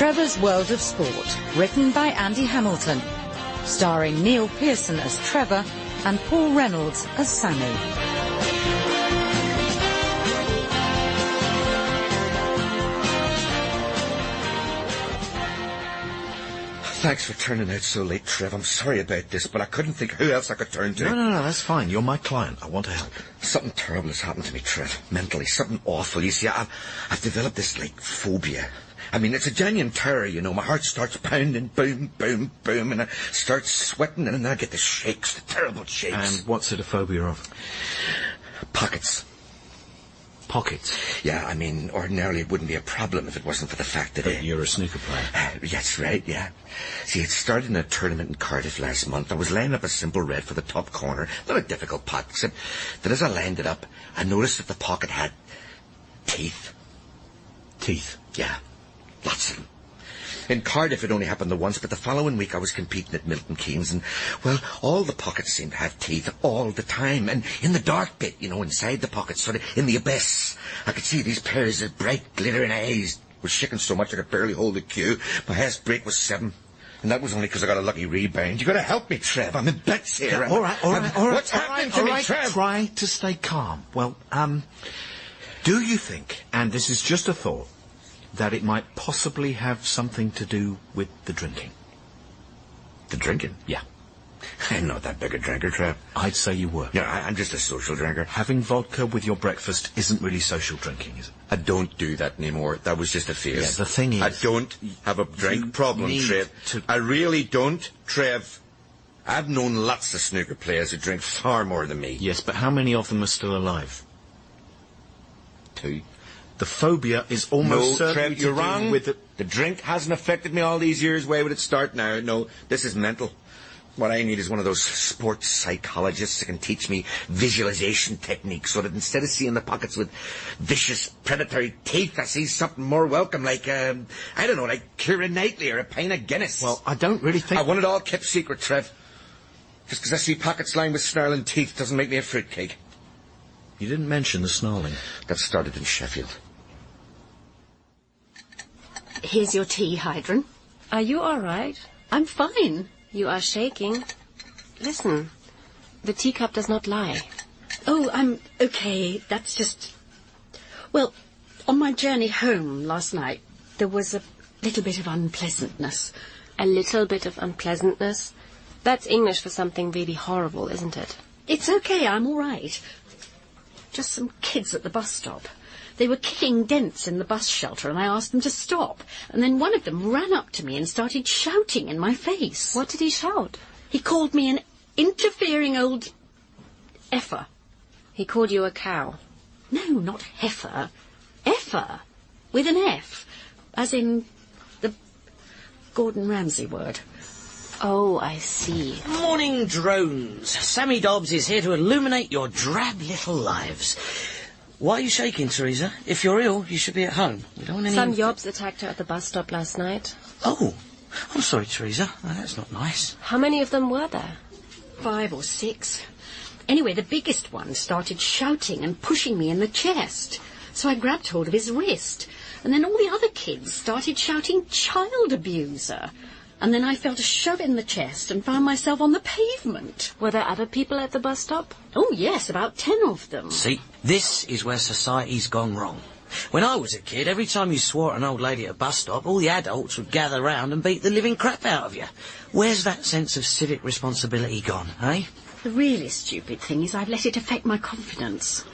Trevor's World of Sport, written by Andy Hamilton, starring Neil Pearson as Trevor and Paul Reynolds as Sammy. Thanks for turning out so late, Trev. I'm sorry about this, but I couldn't think who else I could turn to. No, that's fine. You're my client. I want to help. Something terrible has happened to me, Trev. Mentally, something awful. You see, I've developed this, phobia. I mean, it's a genuine terror, you know. My heart starts pounding, boom, boom, boom, and I start sweating, and then I get the shakes, the terrible shakes. And what's it a phobia of? Pockets. Pockets? Yeah, I mean, ordinarily it wouldn't be a problem if it wasn't for the fact that... you're a snooker player. That's right, yeah. See, it started in a tournament in Cardiff last month. I was laying up a simple red for the top corner. Not a difficult pot, except that as I landed up, I noticed that the pocket had teeth. Teeth? Yeah, lots of them. In Cardiff it only happened the once, but the following week I was competing at Milton Keynes, and, well, all the pockets seemed to have teeth all the time. And in the dark bit, you know, inside the pockets, sort of in the abyss, I could see these pairs of bright, glittering eyes. Was shaking so much I could barely hold the cue. My highest break was 7. And that was only because I got a lucky rebound. You got to help me, Trev. I'm in bits here. All right. What's happening to me, Trev? Try to stay calm. Well, do you think, and this is just a thought, that it might possibly have something to do with the drinking? The drinking? Yeah. I'm not that big a drinker, Trev. I'd say you were. Yeah, I'm just a social drinker. Having vodka with your breakfast isn't really social drinking, is it? I don't do that anymore. That was just a phase. Yeah, the thing is... I don't have a drink problem, Trev. I really don't, Trev. I've known lots of snooker players who drink far more than me. Yes, but how many of them are still alive? 2. The phobia is almost certainly Trev, you're wrong. With the drink hasn't affected me all these years. Why would it start now? No, this is mental. What I need is one of those sports psychologists that can teach me visualization techniques so that instead of seeing the pockets with vicious, predatory teeth, I see something more welcome, like, I don't know, like Keira Knightley or a pint of Guinness. Well, I don't really think... I want it all kept secret, Trev. Just because I see pockets lined with snarling teeth doesn't make me a fruitcake. You didn't mention the snarling. That started in Sheffield. Here's your tea, Heidrun. Are you all right? I'm fine. You are shaking. Listen, the teacup does not lie. Oh, I'm okay. That's just... Well, on my journey home last night, there was a little bit of unpleasantness. A little bit of unpleasantness? That's English for something really horrible, isn't it? It's okay, I'm all right. Just some kids at the bus stop. They were kicking dents in the bus shelter, and I asked them to stop. And then one of them ran up to me and started shouting in my face. What did he shout? He called me an interfering old effer. He called you a cow? No, not heifer. Effer. With an F. As in the Gordon Ramsay word. Oh, I see. Morning, drones. Sammy Dobbs is here to illuminate your drab little lives. Why are you shaking, Theresa? If you're ill, you should be at home. We don't want any... Some yobs attacked her at the bus stop last night. Oh, I'm sorry, Theresa. Oh, that's not nice. How many of them were there? 5 or 6. Anyway, the biggest one started shouting and pushing me in the chest. So I grabbed hold of his wrist. And then all the other kids started shouting child abuser. And then I felt a shove in the chest and found myself on the pavement. Were there other people at the bus stop? Oh, yes, about 10 of them. See, this is where society's gone wrong. When I was a kid, every time you swore at an old lady at a bus stop, all the adults would gather round and beat the living crap out of you. Where's that sense of civic responsibility gone, eh? The really stupid thing is I've let it affect my confidence.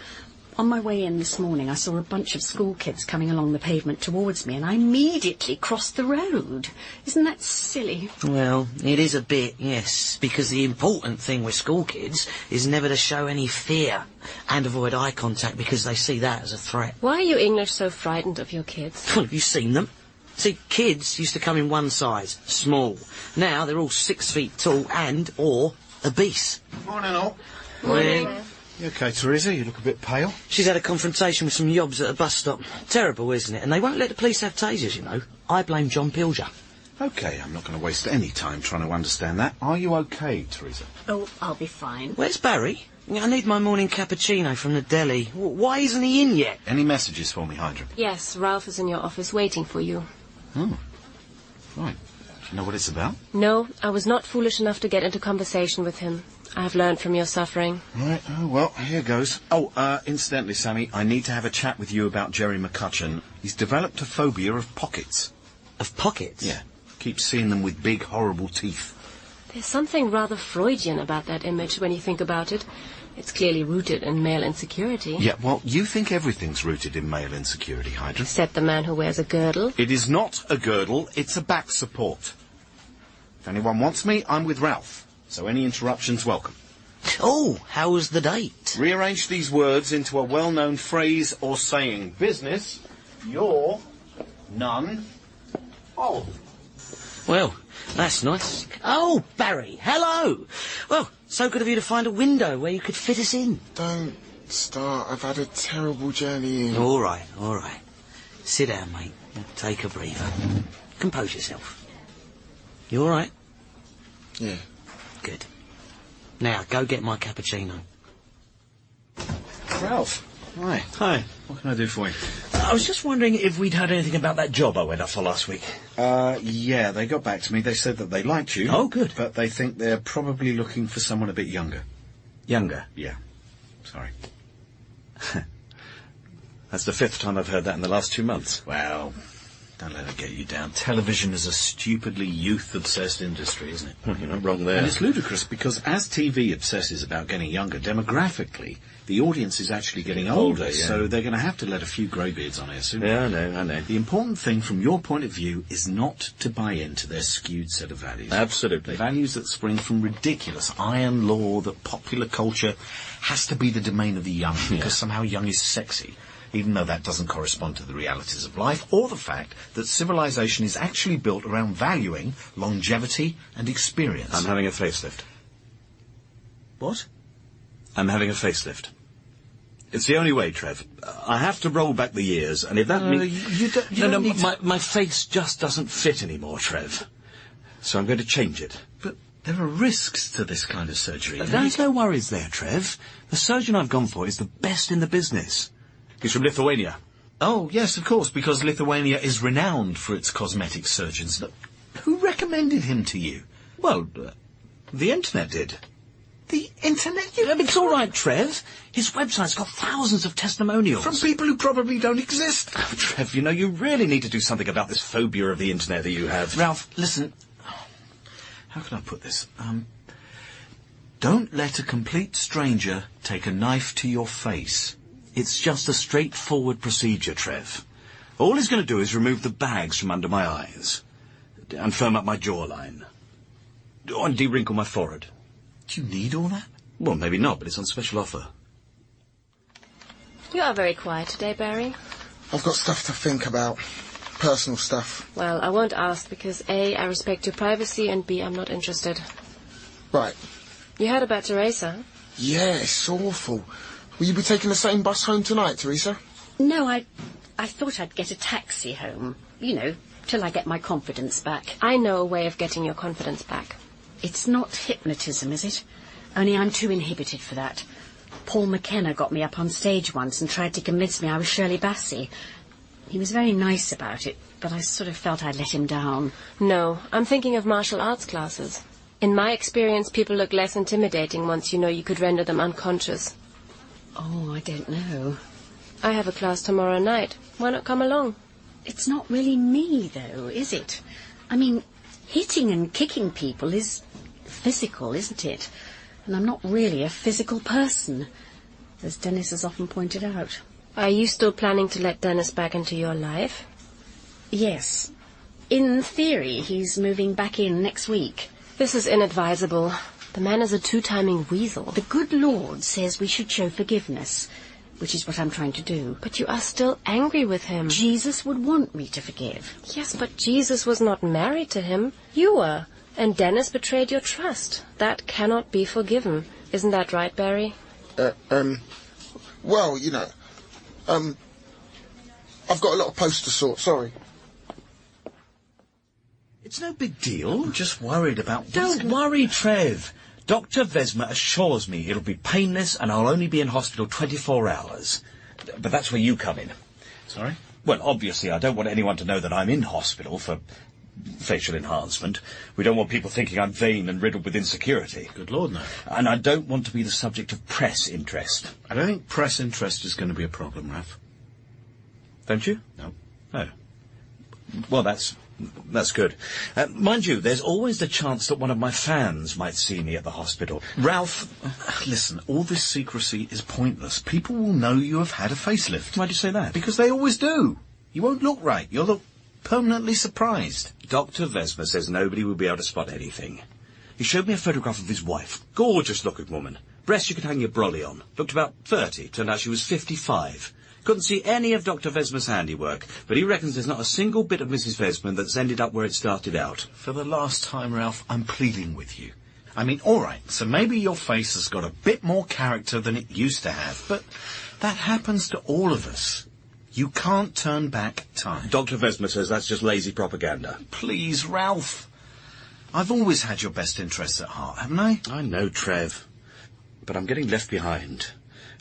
On my way in this morning, I saw a bunch of school kids coming along the pavement towards me, and I immediately crossed the road. Isn't that silly? Well, it is a bit, yes, because the important thing with school kids is never to show any fear and avoid eye contact because they see that as a threat. Why are you English so frightened of your kids? Well, have you seen them? See, kids used to come in one size, small. Now they're all 6 feet tall or obese. Morning, all. Morning. You okay, Theresa? You look a bit pale. She's had a confrontation with some yobs at a bus stop. Terrible, isn't it? And they won't let the police have tasers, you know. I blame John Pilger. Okay, I'm not going to waste any time trying to understand that. Are you okay, Theresa? Oh, I'll be fine. Where's Barry? I need my morning cappuccino from the deli. Why isn't he in yet? Any messages for me, Heidrun? Yes, Ralph is in your office waiting for you. Oh. Right. Do you know what it's about? No, I was not foolish enough to get into conversation with him. I have learned from your suffering. Right, oh, well, here goes. Oh, incidentally, Sammy, I need to have a chat with you about Gerry McCutcheon. He's developed a phobia of pockets. Of pockets? Yeah. Keeps seeing them with big, horrible teeth. There's something rather Freudian about that image when you think about it. It's clearly rooted in male insecurity. Yeah, well, you think everything's rooted in male insecurity, Heidrun. Except the man who wears a girdle. It is not a girdle, it's a back support. If anyone wants me, I'm with Ralph. So any interruptions welcome. Oh, how was the date? Rearrange these words into a well-known phrase or saying. Business, you're none of. Well, that's nice. Oh, Barry, hello. Well, so good of you to find a window where you could fit us in. Don't start. I've had a terrible journey in. All right. Sit down, mate. Take a breather. Compose yourself. You all right? Yeah. Good. Now, go get my cappuccino. Ralph. Hi. Hi. What can I do for you? I was just wondering if we'd heard anything about that job I went up for last week. Yeah, they got back to me. They said that they liked you. Oh, good. But they think they're probably looking for someone a bit younger. Younger? Yeah. Sorry. That's the 5th time I've heard that in the last 2 months. Well, don't let it get you down. Television is a stupidly youth-obsessed industry, isn't it? Well, you're not wrong there. And it's ludicrous because as TV obsesses about getting younger, demographically, the audience is actually getting older, Older, yeah. so they're going to have to let a few greybeards on air soon. Yeah, I know. The important thing from your point of view is not to buy into their skewed set of values. Absolutely. The values that spring from ridiculous iron law that popular culture has to be the domain of the young because somehow young is sexy, even though that doesn't correspond to the realities of life or the fact that civilization is actually built around valuing longevity and experience. I'm having a facelift. What? I'm having a facelift. It's the only way, Trev. I have to roll back the years, and if that means... You don't need to... my face just doesn't fit anymore, Trev. So I'm going to change it. But there are risks to this kind of surgery. There's no worries there, Trev. The surgeon I've gone for is the best in the business. He's from Lithuania. Oh, yes, of course, because Lithuania is renowned for its cosmetic surgeons. Who recommended him to you? Well, the internet did. The internet? It's all right, Trev. His website's got thousands of testimonials. From people who probably don't exist. Oh, Trev, you know, you really need to do something about this phobia of the internet that you have. Ralph, listen. How can I put this? Don't let a complete stranger take a knife to your face. It's just a straightforward procedure, Trev. All he's going to do is remove the bags from under my eyes and firm up my jawline. Oh, and de-wrinkle my forehead. Do you need all that? Well, maybe not, but it's on special offer. You are very quiet today, Barry. I've got stuff to think about. Personal stuff. Well, I won't ask because A, I respect your privacy, and B, I'm not interested. Right. You heard about Theresa? Yeah, it's awful. Will you be taking the same bus home tonight, Theresa? No, I thought I'd get a taxi home. You know, till I get my confidence back. I know a way of getting your confidence back. It's not hypnotism, is it? Only I'm too inhibited for that. Paul McKenna got me up on stage once and tried to convince me I was Shirley Bassey. He was very nice about it, but I sort of felt I'd let him down. No, I'm thinking of martial arts classes. In my experience, people look less intimidating once you know you could render them unconscious. Oh, I don't know. I have a class tomorrow night. Why not come along? It's not really me, though, is it? I mean, hitting and kicking people is physical, isn't it? And I'm not really a physical person, as Dennis has often pointed out. Are you still planning to let Dennis back into your life? Yes. In theory, he's moving back in next week. This is inadvisable. The man is a two-timing weasel. The good Lord says we should show forgiveness, which is what I'm trying to do. But you are still angry with him. Jesus would want me to forgive. Yes, but Jesus was not married to him. You were. And Dennis betrayed your trust. That cannot be forgiven. Isn't that right, Barry? Well, you know, I've got a lot of posts to sort, sorry. It's no big deal. I'm just worried about... Don't worry, Trev. Dr. Vesma assures me it'll be painless and I'll only be in hospital 24 hours. But that's where you come in. Sorry? Well, obviously, I don't want anyone to know that I'm in hospital for facial enhancement. We don't want people thinking I'm vain and riddled with insecurity. Good Lord, no. And I don't want to be the subject of press interest. I don't think press interest is going to be a problem, Raph. Don't you? No. Oh. Well, that's good. Mind you, there's always the chance that one of my fans might see me at the hospital. Ralph, listen, all this secrecy is pointless. People will know you have had a facelift. Why do you say that? Because they always do. You won't look right. You'll look permanently surprised. Dr. Vesmer says nobody will be able to spot anything. He showed me a photograph of his wife. Gorgeous-looking woman. Breasts you could hang your brolly on. Looked about 30. Turned out she was 55. Couldn't see any of Dr. Vesmer's handiwork, but he reckons there's not a single bit of Mrs. Vesmer that's ended up where it started out. For the last time, Ralph, I'm pleading with you. I mean, all right, so maybe your face has got a bit more character than it used to have, but that happens to all of us. You can't turn back time. Dr. Vesmer says that's just lazy propaganda. Please, Ralph. I've always had your best interests at heart, haven't I? I know, Trev, but I'm getting left behind.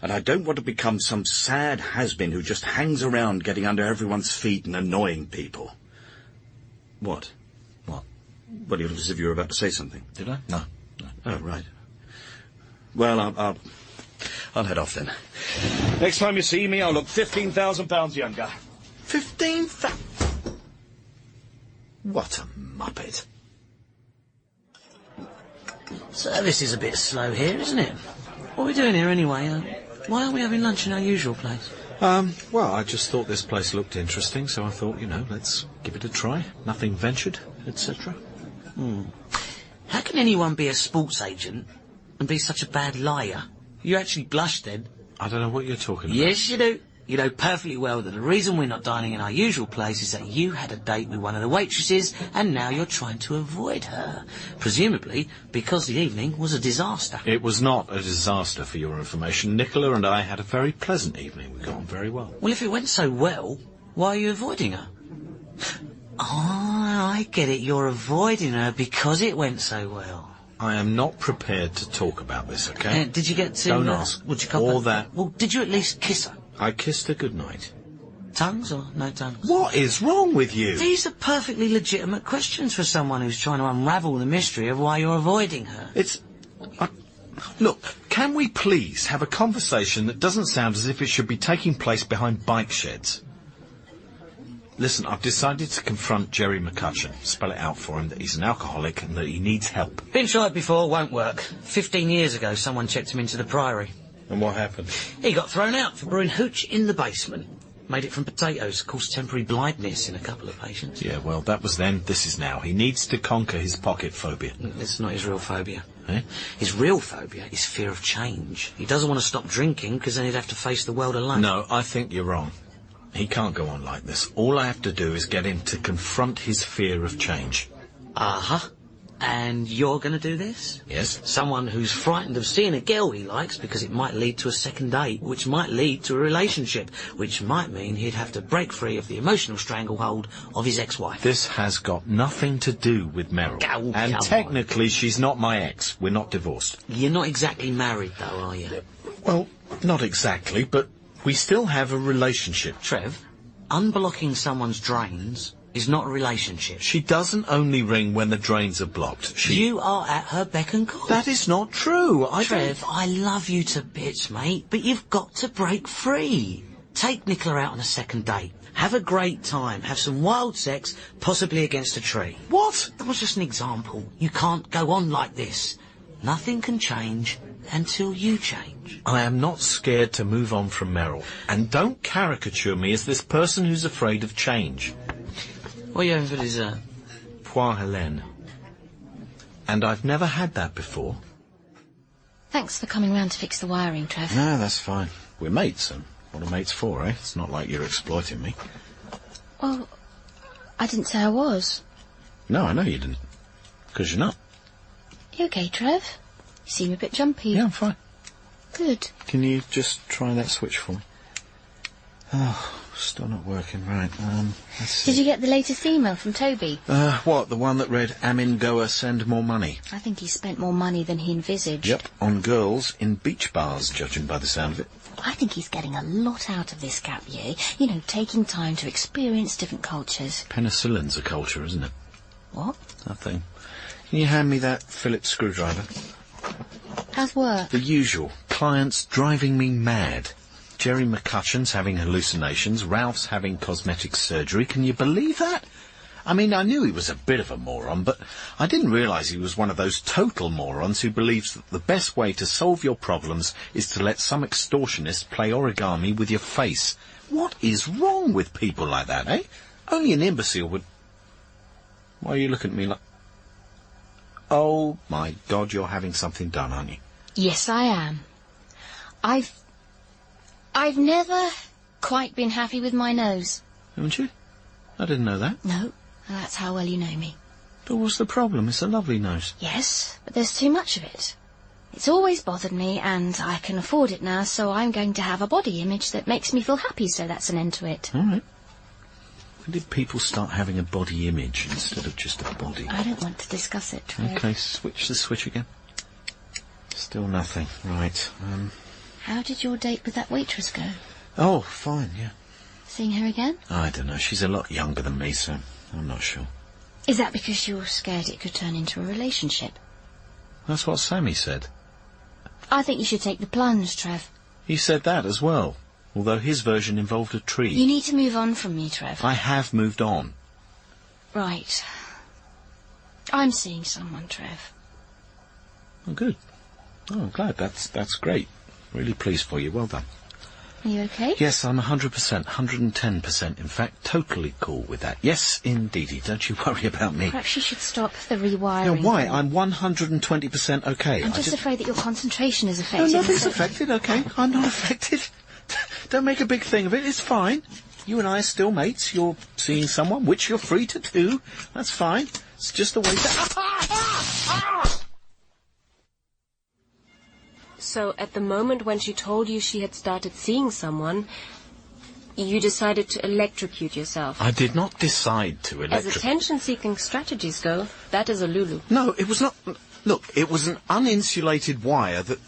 And I don't want to become some sad has-been who just hangs around getting under everyone's feet and annoying people. What? What? Well, you look as if you were about to say something. Did I? No. Oh, right. Well, I'll head off then. Next time you see me, I'll look £15,000 younger. 15,000? What a muppet. Service is a bit slow here, isn't it? What are we doing here anyway? Why aren't we having lunch in our usual place? Well, I just thought this place looked interesting, so I thought, let's give it a try. Nothing ventured, etc. How can anyone be a sports agent and be such a bad liar? You actually blushed then. I don't know what you're talking about. Yes, you do. You know perfectly well that the reason we're not dining in our usual place is that you had a date with one of the waitresses and now you're trying to avoid her. Presumably because the evening was a disaster. It was not a disaster, for your information. Nicola and I had a very pleasant evening. We got on very well. Well, if it went so well, why are you avoiding her? I get it. You're avoiding her because it went so well. I am not prepared to talk about this, okay? Did you get to... Don't ask. Would you come all back? that. Well, did you at least kiss her? I kissed her goodnight. Tongues or no tongues? What is wrong with you? These are perfectly legitimate questions for someone who's trying to unravel the mystery of why you're avoiding her. It's... look, can we please have a conversation that doesn't sound as if it should be taking place behind bike sheds? Listen, I've decided to confront Gerry McCutcheon, spell it out for him that he's an alcoholic and that he needs help. Been tried before, won't work. 15 years ago, someone checked him into the Priory. And what happened? He got thrown out for brewing hooch in the basement. Made it from potatoes, caused temporary blindness in a couple of patients. Yeah, well, that was then, this is now. He needs to conquer his pocket phobia. It's not his real phobia. Eh? His real phobia is fear of change. He doesn't want to stop drinking because then he'd have to face the world alone. No, I think you're wrong. He can't go on like this. All I have to do is get him to confront his fear of change. Uh-huh. And you're going to do this? Yes. Someone who's frightened of seeing a girl he likes because it might lead to a second date, which might lead to a relationship, which might mean he'd have to break free of the emotional stranglehold of his ex-wife. This has got nothing to do with Meryl. And technically, she's not my ex. We're not divorced. You're not exactly married, though, are you? Well, not exactly, but we still have a relationship. Trev, unblocking someone's drains is not a relationship. She doesn't only ring when the drains are blocked. You are at her beck and call. That is not true. Trev, I love you to bits, mate, but you've got to break free. Take Nicola out on a second date. Have a great time. Have some wild sex, possibly against a tree. What? That was just an example. You can't go on like this. Nothing can change until you change. I am not scared to move on from Meryl. And don't caricature me as this person who's afraid of change. What are you having for dessert? Poire Helene. And I've never had that before. Thanks for coming round to fix the wiring, Trev. No, that's fine. We're mates, and what are mates for, eh? It's not like you're exploiting me. Well, I didn't say I was. No, I know you didn't. Because you're not. You okay, Trev? You seem a bit jumpy. Yeah, I'm fine. Good. Can you just try that switch for me? Oh, still not working. Right, let's see. Did you get the latest email from Toby? What, the one that read, Amin Goa, send more money? I think he spent more money than he envisaged. Yep, on girls in beach bars, judging by the sound of it. I think he's getting a lot out of this gap year. You know, taking time to experience different cultures. Penicillin's a culture, isn't it? What? Nothing. Can you hand me that Phillips screwdriver? How's work? The usual. Clients driving me mad. Gerry McCutcheon's having hallucinations. Ralph's having cosmetic surgery. Can you believe that? I mean, I knew he was a bit of a moron, but I didn't realise he was one of those total morons who believes that the best way to solve your problems is to let some extortionist play origami with your face. What is wrong with people like that, eh? Only an imbecile would... Why are you looking at me like... Oh, my God, you're having something done, aren't you? Yes, I am. I've never quite been happy with my nose. Haven't you? I didn't know that. No, that's how well you know me. But what's the problem? It's a lovely nose. Yes, but there's too much of it. It's always bothered me, and I can afford it now, so I'm going to have a body image that makes me feel happy, so that's an end to it. All right. When did people start having a body image instead of just a body? I don't want to discuss it, Trev. Okay, switch the switch again. Still nothing. Right. How did your date with that waitress go? Oh, fine, yeah. Seeing her again? I don't know. She's a lot younger than me, so I'm not sure. Is that because you're scared it could turn into a relationship? That's what Sammy said. I think you should take the plunge, Trev. He said that as well, although his version involved a tree. You need to move on from me, Trev. I have moved on. Right. I'm seeing someone, Trev. Oh, good. Oh, I'm glad. That's great. Really pleased for you. Well done. Are you okay? Yes, I'm 100%, 110%, in fact, totally cool with that. Yes, indeedy. Don't you worry about me. Perhaps you should stop the rewiring. No, why? I'm 120% okay. I'm just afraid that your concentration is affected. No, nothing's affected, okay? I'm not affected. Don't make a big thing of it. It's fine. You and I are still mates. You're seeing someone, which you're free to do. That's fine. It's just the way to... So, at the moment when she told you she had started seeing someone, you decided to electrocute yourself. I did not decide to electrocute... As attention-seeking strategies go, that is a Lulu. No, it was not... Look, it was an uninsulated wire that...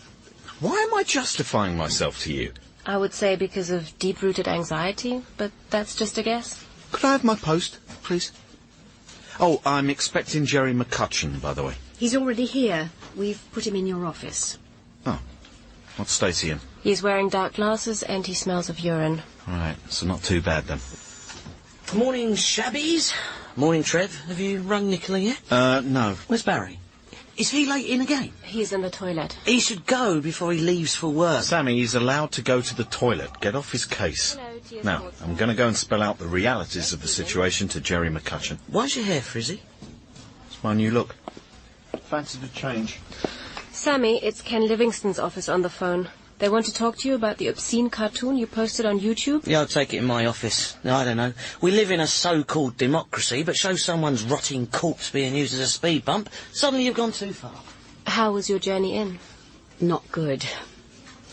Why am I justifying myself to you? I would say because of deep-rooted anxiety, but that's just a guess. Could I have my post, please? Oh, I'm expecting Gerry McCutcheon, by the way. He's already here. We've put him in your office. Oh. What state's he in? He's wearing dark glasses and he smells of urine. Right, so not too bad then. Morning, shabbies. Morning, Trev. Have you rung Nicola yet? No. Where's Barry? Is he late in again? He's in the toilet. He should go before he leaves for work. Sammy, he's allowed to go to the toilet. Get off his case. Now, I'm going to go and spell out the realities of the situation to Gerry McCutcheon. Why's your hair frizzy? It's my new look. Fancy the change. Sammy, it's Ken Livingston's office on the phone. They want to talk to you about the obscene cartoon you posted on YouTube. Yeah, I'll take it in my office. I don't know. We live in a so-called democracy, but show someone's rotting corpse being used as a speed bump, suddenly you've gone too far. How was your journey in? Not good.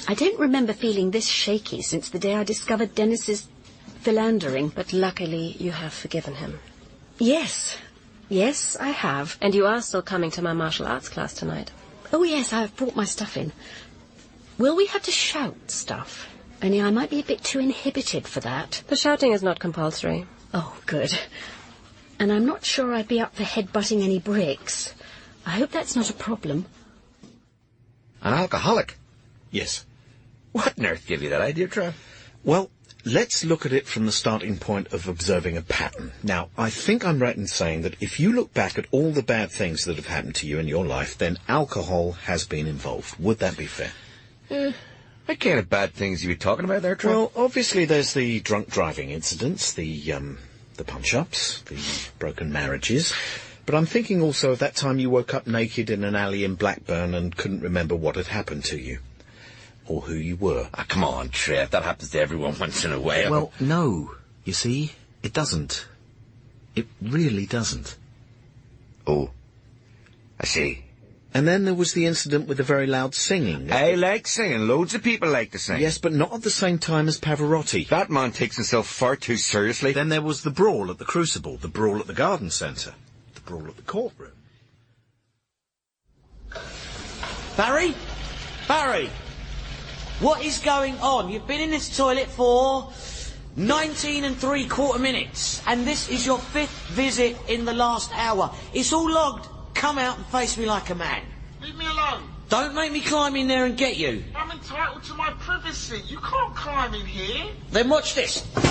I don't remember feeling this shaky since the day I discovered Dennis's philandering. But luckily you have forgiven him. Yes. Yes, I have. And you are still coming to my martial arts class tonight. Oh, yes, I've brought my stuff in. Will we have to shout stuff? Only I might be a bit too inhibited for that. The shouting is not compulsory. Oh, good. And I'm not sure I'd be up for headbutting any bricks. I hope that's not a problem. An alcoholic? Yes. What on earth gave you that idea, Trev? Well, let's look at it from the starting point of observing a pattern. Now, I think I'm right in saying that if you look back at all the bad things that have happened to you in your life, then alcohol has been involved. Would that be fair? What kind of bad things are you talking about there, Trev? Well, obviously there's the drunk driving incidents, the punch-ups, the broken marriages. But I'm thinking also of that time you woke up naked in an alley in Blackburn and couldn't remember what had happened to you. Or who you were. Ah, come on, Trev. That happens to everyone once in a while. Well, no. You see, it doesn't. It really doesn't. Oh, I see. And then there was the incident with the very loud singing. I like singing. Loads of people like to sing. Yes, but not at the same time as Pavarotti. That man takes himself far too seriously. Then there was the brawl at the Crucible, the brawl at the Garden Centre, the brawl at the courtroom. Barry? Barry! What is going on? You've been in this toilet for... 19 3/4 minutes. And this is your 5th visit in the last hour. It's all logged. Come out and face me like a man. Leave me alone. Don't make me climb in there and get you. I'm entitled to my privacy. You can't climb in here. Then watch this. All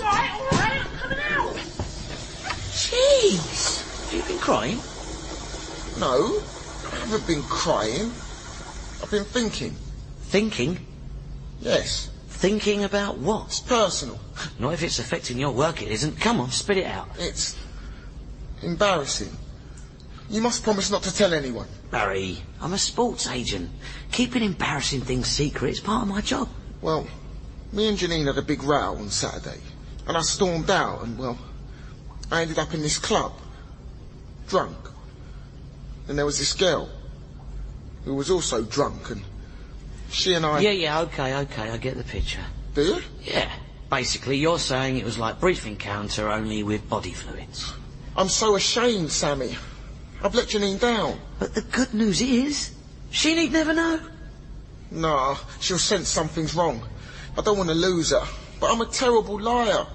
right, I'm coming out. Jeez. Have you been crying? No, I haven't been crying. I've been thinking. Thinking? Yes. Thinking about what? It's personal. Not if it's affecting your work, it isn't. Come on, spit it out. It's embarrassing. You must promise not to tell anyone. Barry, I'm a sports agent. Keeping embarrassing things secret is part of my job. Well, me and Janine had a big row on Saturday, and I stormed out, and, well, I ended up in this club, drunk. And there was this girl, who was also drunk, and she and I... Yeah, okay, I get the picture. Do you? Yeah. Basically, you're saying it was like brief encounter, only with body fluids. I'm so ashamed, Sammy. I've let Janine down. But the good news is, she need never know. Nah, she'll sense something's wrong. I don't want to lose her, but I'm a terrible liar.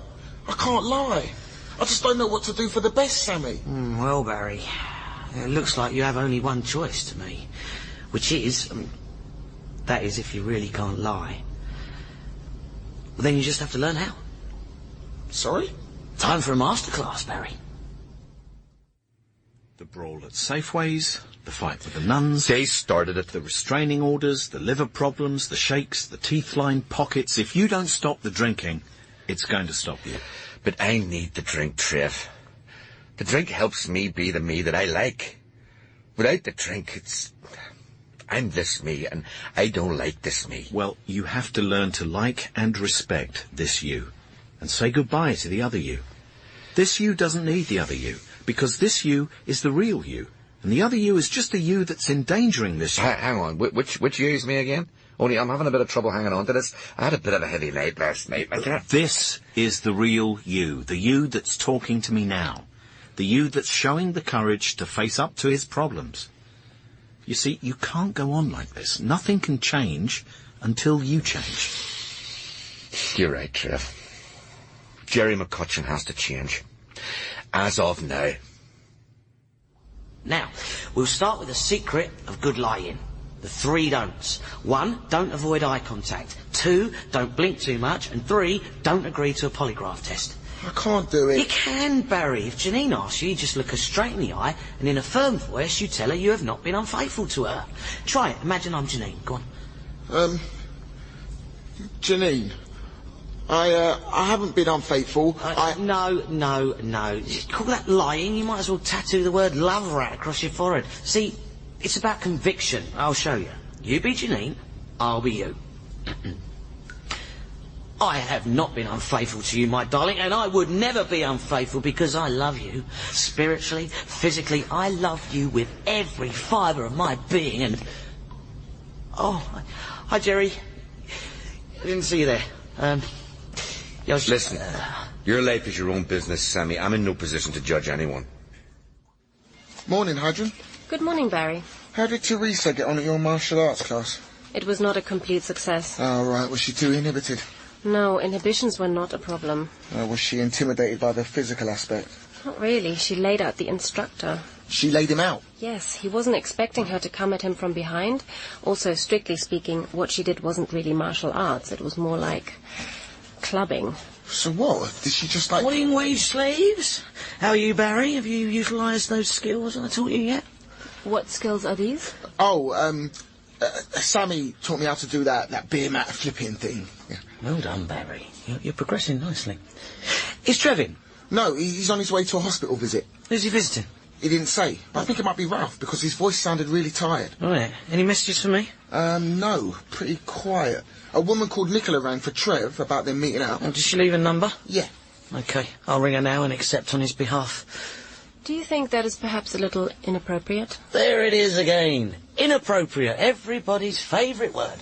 I can't lie. I just don't know what to do for the best, Sammy. Well, Barry, it looks like you have only one choice to me, which is... that is, if you really can't lie. Well, then you just have to learn how. Sorry? Time for a masterclass, Barry. The brawl at Safeways, the fight with the nuns. They started it. The restraining orders, the liver problems, the shakes, the teeth-lined pockets. If you don't stop the drinking, it's going to stop you. But I need the drink, Trev. The drink helps me be the me that I like. Without the drink, it's... I'm this me, and I don't like this me. Well, you have to learn to like and respect this you, and say goodbye to the other you. This you doesn't need the other you, because this you is the real you, and the other you is just a you that's endangering this you. Hang on, which you is me again? Only I'm having a bit of trouble hanging on to this. I had a bit of a heavy night last night. This is the real you, the you that's talking to me now, the you that's showing the courage to face up to his problems. You see, you can't go on like this. Nothing can change until you change. You're right, Trev. Gerry McCutcheon has to change. As of now. Now, we'll start with the secret of good lying. The 3 don'ts. 1, don't avoid eye contact. 2, don't blink too much. And 3, don't agree to a polygraph test. I can't do it. You can, Barry. If Janine asks you, you just look her straight in the eye, and in a firm voice, you tell her you have not been unfaithful to her. Try it. Imagine I'm Janine. Go on. Janine, I haven't been unfaithful. No. You call that lying? You might as well tattoo the word love right across your forehead. See, it's about conviction. I'll show you. You be Janine, I'll be you. I have not been unfaithful to you, my darling, and I would never be unfaithful because I love you. Spiritually, physically, I love you with every fibre of my being, and... Oh, hi, Gerry. I didn't see you there. Listen, your life is your own business, Sammy. I'm in no position to judge anyone. Morning, Heidrun. Good morning, Barry. How did Theresa get on at your martial arts class? It was not a complete success. Oh, right. Was she too inhibited? No, inhibitions were not a problem. Was she intimidated by the physical aspect? Not really. She laid out the instructor. She laid him out? Yes, he wasn't expecting her to come at him from behind. Also, strictly speaking, what she did wasn't really martial arts. It was more like clubbing. So what? Did she just like... Morning, wage slaves. How are you, Barry? Have you utilised those skills I taught you yet? What skills are these? Oh, Sammy taught me how to do that beer mat flipping thing. Yeah. Well done, Barry. You're progressing nicely. Is Trev in? No, he's on his way to a hospital visit. Who's he visiting? He didn't say. I think it might be Ralph, because his voice sounded really tired. Oh, yeah. Any messages for me? No. Pretty quiet. A woman called Nicola rang for Trev about them meeting out. Oh, did she leave a number? Yeah. OK. I'll ring her now and accept on his behalf. Do you think that is perhaps a little inappropriate? There it is again. Inappropriate. Everybody's favourite word.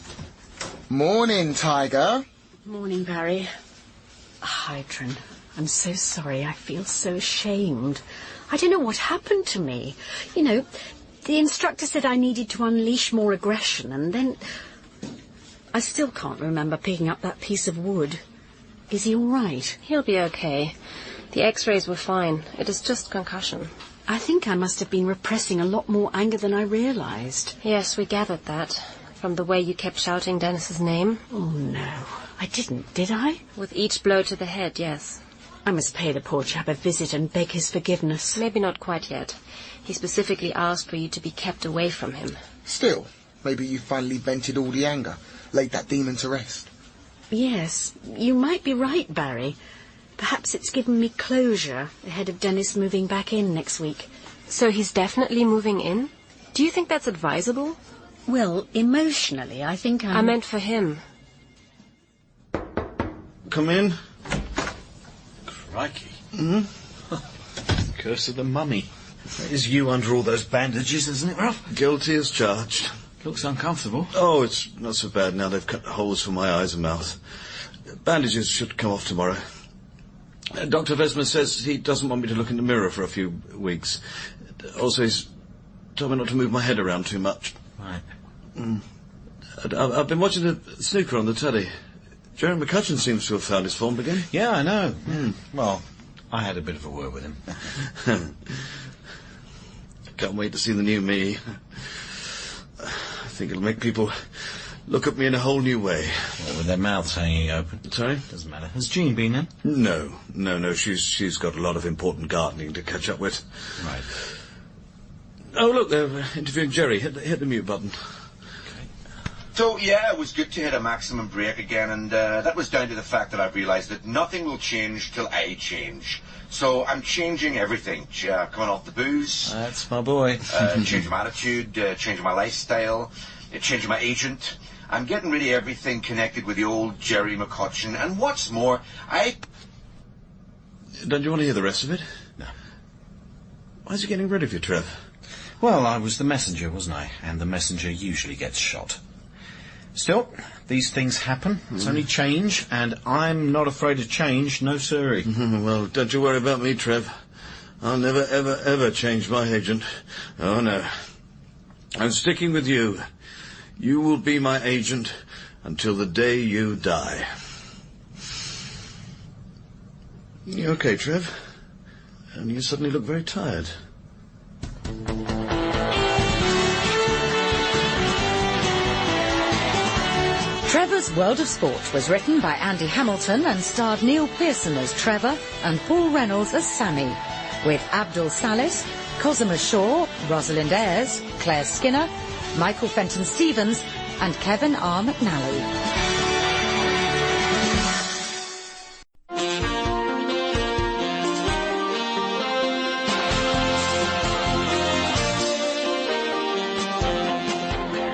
Morning, Tiger. Morning, Barry. Heidrun, I'm so sorry. I feel so ashamed. I don't know what happened to me. You know, the instructor said I needed to unleash more aggression, and then... I still can't remember picking up that piece of wood. Is he all right? He'll be okay. The x-rays were fine. It is just concussion. I think I must have been repressing a lot more anger than I realised. Yes, we gathered that. From the way you kept shouting Dennis's name. Oh, no. I didn't, did I? With each blow to the head, yes. I must pay the poor chap a visit and beg his forgiveness. Maybe not quite yet. He specifically asked for you to be kept away from him. Still, maybe you finally vented all the anger, laid that demon to rest. Yes, you might be right, Barry. Perhaps it's given me closure ahead of Dennis moving back in next week. So he's definitely moving in? Do you think that's advisable? Well, emotionally, I think I meant for him. Come in. Crikey. Curse of the mummy. It is you under all those bandages, isn't it, Ralph? Guilty as charged. Looks uncomfortable. Oh, it's not so bad now they've cut holes for my eyes and mouth. Bandages should come off tomorrow. Dr. Vesman says he doesn't want me to look in the mirror for a few weeks. Also, he's told me not to move my head around too much. Right. I've been watching the snooker on the telly. Gerry McCutcheon seems to have found his form again. Yeah, I know. Well, I had a bit of a word with him. Can't wait to see the new me. I think it'll make people look at me in a whole new way. Well, with their mouths hanging open. Sorry? Doesn't matter. Has Jean been in? No. She's got a lot of important gardening to catch up with. Right. Oh, look, they're interviewing Gerry. Hit the mute button. So, yeah, it was good to hit a maximum break again, and that was down to the fact that I've realised that nothing will change till I change. So I'm changing everything. Coming off the booze. That's my boy. Changing my attitude, changing my lifestyle, changing my agent. I'm getting rid of everything connected with the old Gerry McCutcheon, and what's more, Don't you want to hear the rest of it? No. Why is he getting rid of you, Trev? Well, I was the messenger, wasn't I? And the messenger usually gets shot. Still, these things happen. It's only change, and I'm not afraid of change, no siree. Well, don't you worry about me, Trev. I'll never, ever change my agent. Oh, no. I'm sticking with you. You will be my agent until the day you die. You okay, Trev? And you suddenly look very tired. Trevor's World of Sport was written by Andy Hamilton and starred Neil Pearson as Trevor and Paul Reynolds as Sammy, with Abdul Salis, Cosima Shaw, Rosalind Ayres, Claire Skinner, Michael Fenton Stevens and Kevin R. McNally.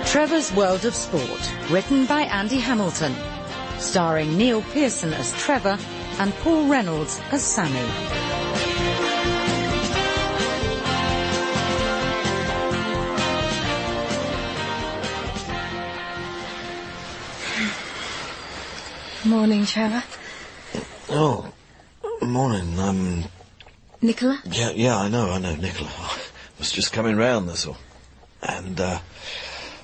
Trevor's World of Sport, written by Andy Hamilton, starring Neil Pearson as Trevor and Paul Reynolds as Sammy. Morning, Trevor. Oh, morning. Nicola? Yeah, I know, Nicola. I was just coming round, that's all. And,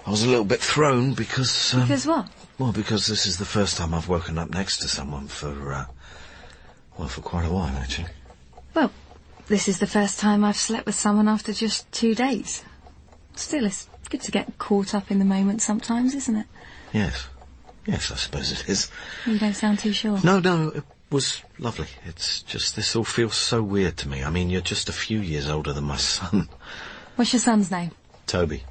I was a little bit thrown because... Because what? Well, because this is the first time I've woken up next to someone for quite a while, actually. Well, this is the first time I've slept with someone after just 2 days. Still, it's good to get caught up in the moment sometimes, isn't it? Yes, I suppose it is. You don't sound too sure. No, it was lovely. It's just this all feels so weird to me. I mean, you're just a few years older than my son. What's your son's name? Toby.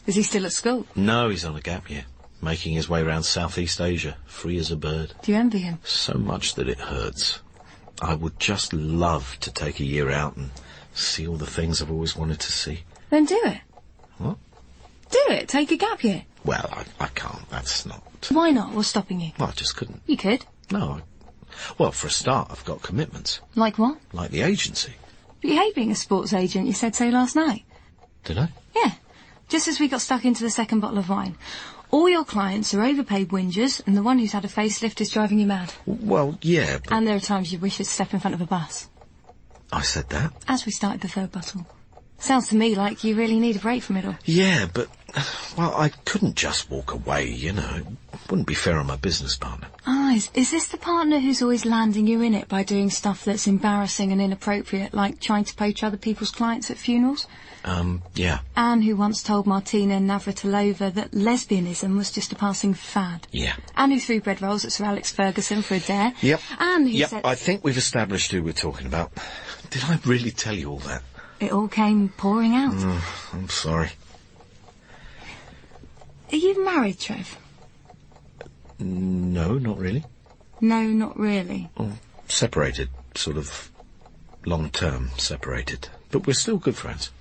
Is he still at school? No, he's on a gap year, making his way around Southeast Asia, free as a bird. Do you envy him? So much that it hurts. I would just love to take a year out and see all the things I've always wanted to see. Then do it. What? Do it. Take a gap year. Well, I can't. That's not... Why not? What's stopping you? Well, I just couldn't. You could. No, well, for a start, I've got commitments. Like what? Like the agency. But you hate being a sports agent, you said so last night. Did I? Yeah. Just as we got stuck into the second bottle of wine. All your clients are overpaid whingers, and the one who's had a facelift is driving you mad. Well, yeah, but... And there are times you wish you'd step in front of a bus. I said that? As we started the third bottle. Sounds to me like you really need a break from it all. Yeah, but Well, I couldn't just walk away, you know. It wouldn't be fair on my business partner. Ah, is this the partner who's always landing you in it by doing stuff that's embarrassing and inappropriate, like trying to poach other people's clients at funerals? Yeah. Anne, who once told Martina Navratilova that lesbianism was just a passing fad. Yeah. Anne, who threw bread rolls at Sir Alex Ferguson for a dare. Yep. Anne, who said... Yep, I think we've established who we're talking about. Did I really tell you all that? It all came pouring out. I'm sorry. Are you married, Trev? No, not really. No, not really. Oh, separated, sort of long-term separated. But we're still good friends.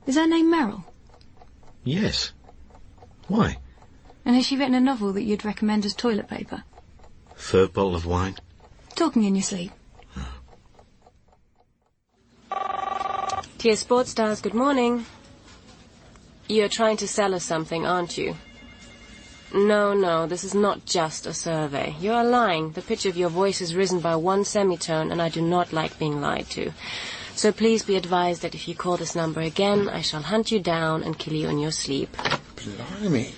Is her name Meryl? Yes. Why? And has she written a novel that you'd recommend as toilet paper? Third bottle of wine? Talking in your sleep. Dear Sports Stars, good morning. You're trying to sell us something, aren't you? No, this is not just a survey. You are lying. The pitch of your voice has risen by 1 semitone, and I do not like being lied to. So please be advised that if you call this number again, I shall hunt you down and kill you in your sleep. Blimey.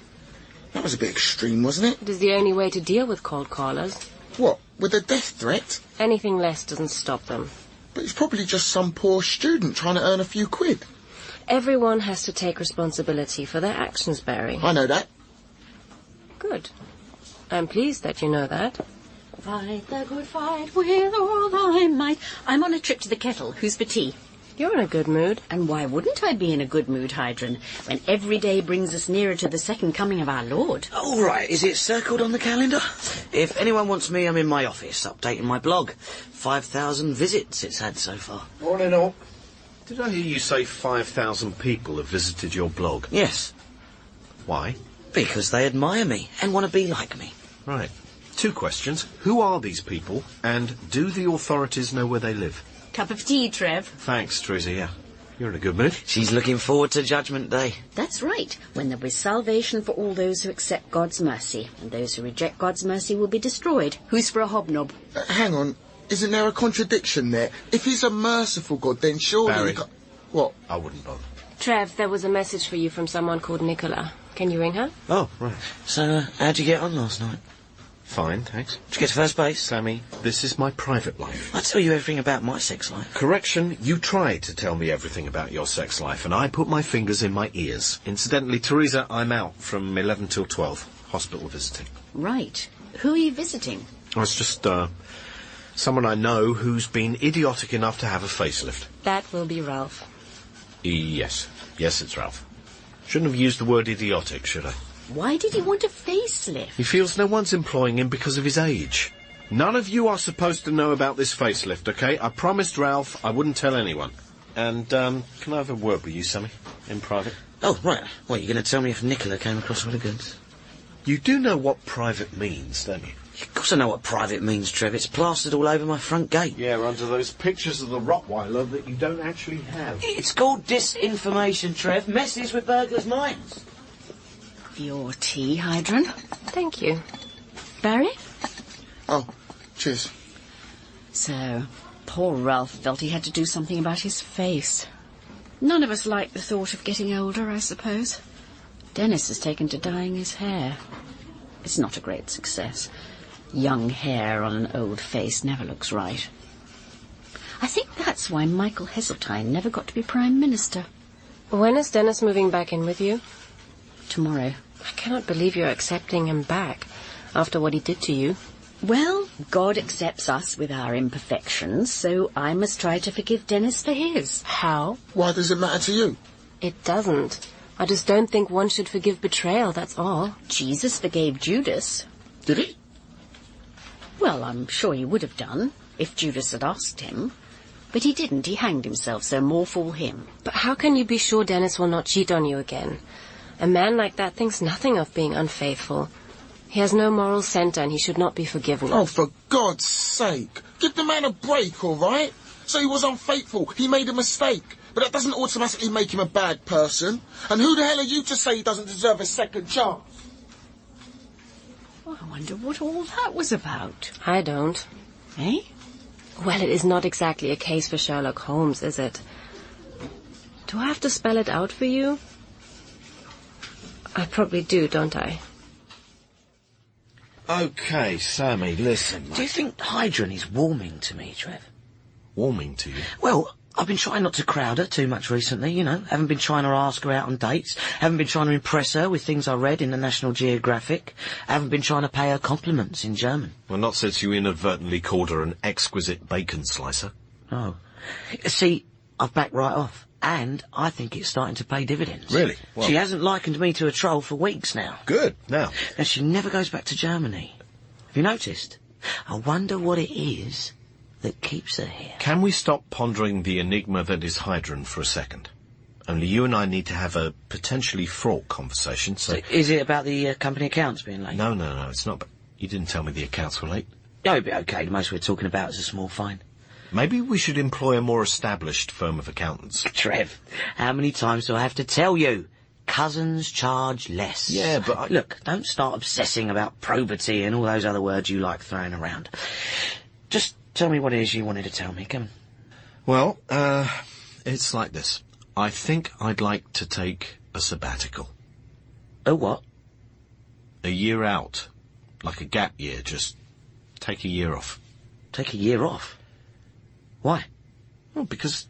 That was a bit extreme, wasn't it? It is the only way to deal with cold callers. What, with a death threat? Anything less doesn't stop them. But it's probably just some poor student trying to earn a few quid. Everyone has to take responsibility for their actions, Barry. I know that. Good. I'm pleased that you know that. Fight the good fight with all thy might. I'm on a trip to the kettle. Who's for tea? You're in a good mood. And why wouldn't I be in a good mood, Heidrun, when every day brings us nearer to the second coming of our Lord? All right, is it circled on the calendar? If anyone wants me, I'm in my office, updating my blog. 5,000 visits it's had so far. Morning all. Did I hear you say 5,000 people have visited your blog? Yes. Why? Because they admire me and want to be like me. Right. 2 questions. Who are these people, and do the authorities know where they live? Cup of tea, Trev. Thanks, Theresa, yeah. You're in a good mood. She's looking forward to Judgment Day. That's right, when there is salvation for all those who accept God's mercy, and those who reject God's mercy will be destroyed. Who's for a hobnob? Hang on. Isn't there a contradiction there? If he's a merciful God, then surely... Barry. What? I wouldn't bother. Trev, there was a message for you from someone called Nicola. Can you ring her? Oh, right. So, how'd you get on last night? Fine, thanks. Did you get to first base? Sammy, this is my private life. I tell you everything about my sex life. Correction, you tried to tell me everything about your sex life, and I put my fingers in my ears. Incidentally, Theresa, I'm out from 11 till 12. Hospital visiting. Right. Who are you visiting? I was just, someone I know who's been idiotic enough to have a facelift. That will be Ralph. Yes. Yes, it's Ralph. Shouldn't have used the word idiotic, should I? Why did he want a facelift? He feels no one's employing him because of his age. None of you are supposed to know about this facelift, okay? I promised Ralph I wouldn't tell anyone. And, can I have a word with you, Sammy? In private? Oh, right. What, you're going to tell me if Nicola came across with the goods? You do know what private means, don't you? Of course I know what private means, Trev. It's plastered all over my front gate. Yeah, under those pictures of the Rottweiler that you don't actually have. It's called disinformation, Trev. Messes with burglars' minds. Your tea, Heidrun. Thank you. Barry? Oh, cheers. So, poor Ralph felt he had to do something about his face. None of us like the thought of getting older, I suppose. Dennis has taken to dyeing his hair. It's not a great success. Young hair on an old face never looks right. I think that's why Michael Heseltine never got to be Prime Minister. When is Dennis moving back in with you? Tomorrow. I cannot believe you're accepting him back after what he did to you. Well, God accepts us with our imperfections, so I must try to forgive Dennis for his. How? Why does it matter to you? It doesn't. I just don't think one should forgive betrayal, that's all. Jesus forgave Judas. Did he? Well, I'm sure he would have done, if Judas had asked him. But he didn't. He hanged himself, so more fool him. But how can you be sure Dennis will not cheat on you again? A man like that thinks nothing of being unfaithful. He has no moral centre and he should not be forgiven. Oh, for God's sake. Give the man a break, all right? So he was unfaithful. He made a mistake. But that doesn't automatically make him a bad person. And who the hell are you to say he doesn't deserve a second chance? Oh, I wonder what all that was about. I don't. Eh? Well, it is not exactly a case for Sherlock Holmes, is it? Do I have to spell it out for you? I probably do, don't I? OK, Sammy, listen, mate. Do you think Heidrun is warming to me, Trev? Warming to you? Well, I've been trying not to crowd her too much recently, you know. Haven't been trying to ask her out on dates. Haven't been trying to impress her with things I read in the National Geographic. Haven't been trying to pay her compliments in German. Well, not since you inadvertently called her an exquisite bacon slicer. Oh. See, I've backed right off. And I think it's starting to pay dividends. Really? Well, she hasn't likened me to a troll for weeks now. Good. Now? And she never goes back to Germany. Have you noticed? I wonder what it is that keeps her here. Can we stop pondering the enigma that is Heidrun for a second? Only you and I need to have a potentially fraught conversation, so... Is it about the company accounts being late? No, it's not. But you didn't tell me the accounts were late. Oh, it'd be okay. The most we're talking about is a small fine. Maybe we should employ a more established firm of accountants. Trev, how many times do I have to tell you? Cousins charge less. Yeah, but Look, don't start obsessing about probity and all those other words you like throwing around. Just tell me what it is you wanted to tell me, come on. Well, it's like this. I think I'd like to take a sabbatical. A what? A year out. Like a gap year, just take a year off. Take a year off? Why? Well, because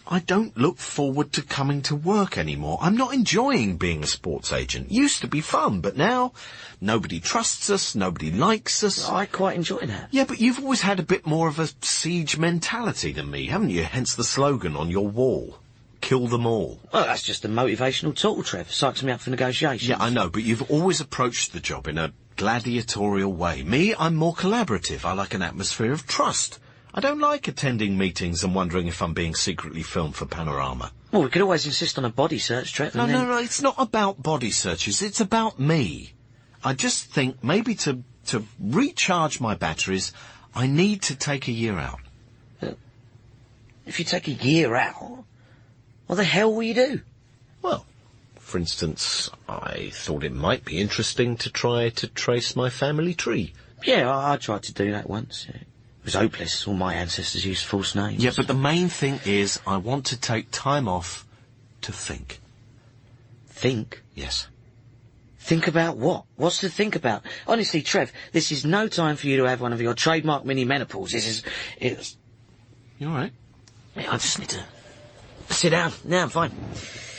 I don't look forward to coming to work anymore. I'm not enjoying being a sports agent. Used to be fun, but now nobody trusts us, nobody likes us. I quite enjoy that. Yeah, but you've always had a bit more of a siege mentality than me, haven't you? Hence the slogan on your wall. Kill them all. Well, that's just a motivational tool, Trev. Psychs me up for negotiations. Yeah, I know, but you've always approached the job in a gladiatorial way. Me, I'm more collaborative. I like an atmosphere of trust. I don't like attending meetings and wondering if I'm being secretly filmed for Panorama. Well, we could always insist on a body search, Trev. No, it's not about body searches. It's about me. I just think maybe to recharge my batteries, I need to take a year out. If you take a year out, what the hell will you do? Well, for instance, I thought it might be interesting to try to trace my family tree. Yeah, I tried to do that once. Yeah. It was hopeless. All my ancestors used false names. Yeah, but the main thing is I want to take time off to think. Think? Yes. Think about what? What's to think about? Honestly, Trev, this is no time for you to have one of your trademark mini-menopause. It's... You all right? Yeah, I just need to sit down. Now I'm fine.